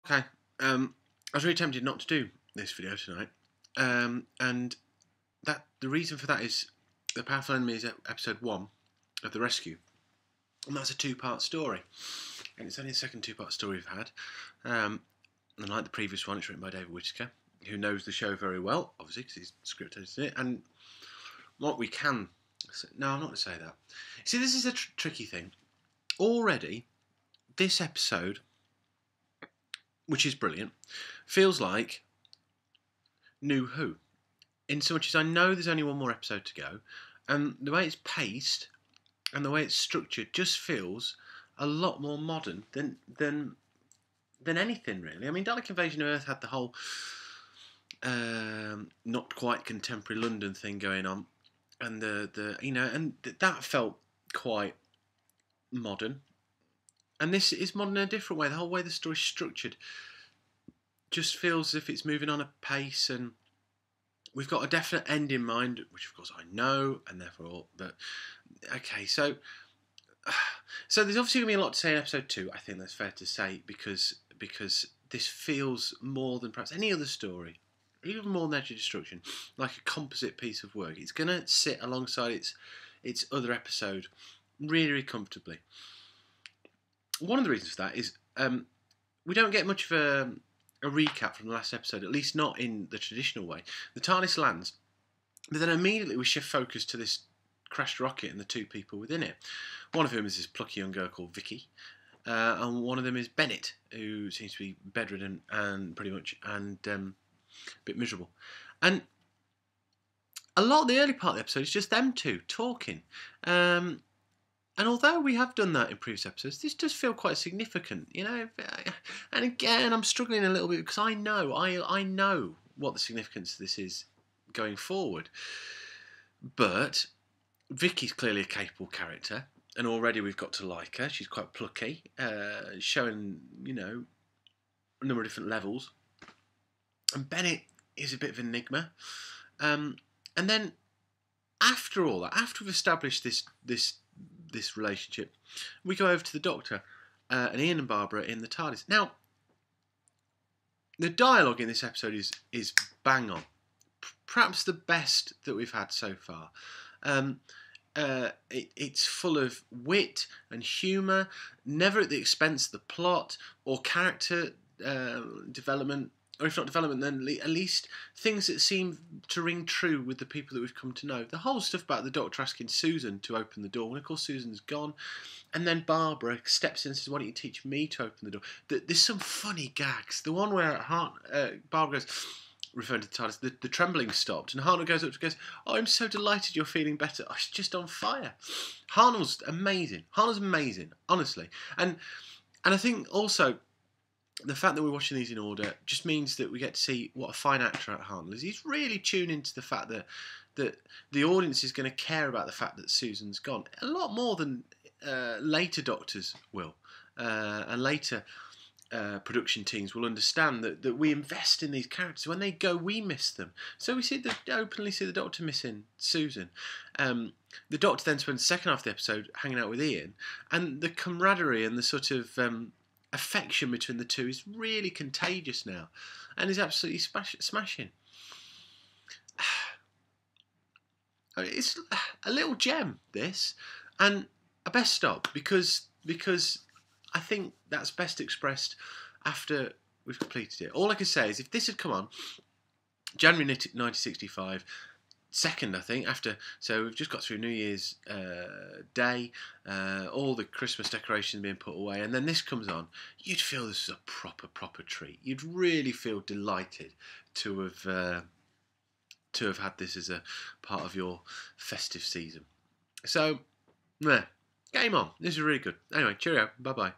Okay, I was really tempted not to do this video tonight, and the reason for that is The Powerful Enemy is episode 1 of The Rescue, and that's a two-part story, and it's only the second two-part story we've had. And like the previous one, it's written by David Whittaker, who knows the show very well, obviously, because he's script edited it. And what we can... No, I'm not going to say that. See, this is a tricky thing. Already, this episode, which is brilliant, feels like New Who. In so much as I know there's only one more episode to go, and the way it's paced and the way it's structured just feels a lot more modern than anything, really. I mean, Dalek Invasion of Earth had the whole not quite contemporary London thing going on, and that felt quite modern. And this is modern in a different way. The whole way the story's structured just feels as if it's moving on a pace, and we've got a definite end in mind, which of course I know, and therefore, but okay, so there's obviously going to be a lot to say in episode 2. I think that's fair to say, because this feels more than perhaps any other story, even more than Edge of Destruction, like a composite piece of work. It's going to sit alongside its other episode really, really comfortably. One of the reasons for that is we don't get much of a recap from the last episode, at least not in the traditional way. The TARDIS lands, but then immediately we shift focus to this crashed rocket and the two people within it. One of whom is this plucky young girl called Vicky, and one of them is Bennett, who seems to be bedridden and pretty much a bit miserable. And a lot of the early part of the episode is just them two talking. And although we have done that in previous episodes, this does feel quite significant, you know. And again, I'm struggling a little bit because I know what the significance of this is going forward. But Vicky's clearly a capable character, and already we've got to like her. She's quite plucky, showing, you know, a number of different levels. And Bennett is a bit of an enigma. And then after all that, after we've established this relationship, we go over to the Doctor and Ian and Barbara in the TARDIS. Now, the dialogue in this episode is bang on. Perhaps the best that we've had so far. It's full of wit and humour, never at the expense of the plot or character development, or if not development, then at least things that seem to ring true with the people that we've come to know. The whole stuff about the Doctor asking Susan to open the door, and of course Susan's gone, and then Barbara steps in and says, "Why don't you teach me to open the door?" There's some funny gags. The one where Barbara goes, referring to the TARDIS, the trembling stopped, and Hartnell goes up and goes, "Oh, I'm so delighted you're feeling better." Oh, she's just on fire. Hartnell's amazing. Hartnell's amazing, honestly. And I think also the fact that we're watching these in order just means that we get to see what a fine actor at Hartnell is. He's really tuned into the fact that the audience is going to care about the fact that Susan's gone a lot more than later Doctors will, and later production teams will understand that we invest in these characters. When they go, we miss them. So we openly see the Doctor missing Susan. The Doctor then spends the second half of the episode hanging out with Ian, and the camaraderie and the sort of affection between the two is really contagious now, and is absolutely smashing. It's a little gem, this, and I best stop because I think that's best expressed after we've completed it. All I can say is, if this had come on January 1965, second, I think, after, so we've just got through New Year's Day, all the Christmas decorations being put away, and then this comes on, you'd feel this is a proper treat. You'd really feel delighted to have had this as a part of your festive season. So, game on. This is really good. Anyway, cheerio. Bye-bye.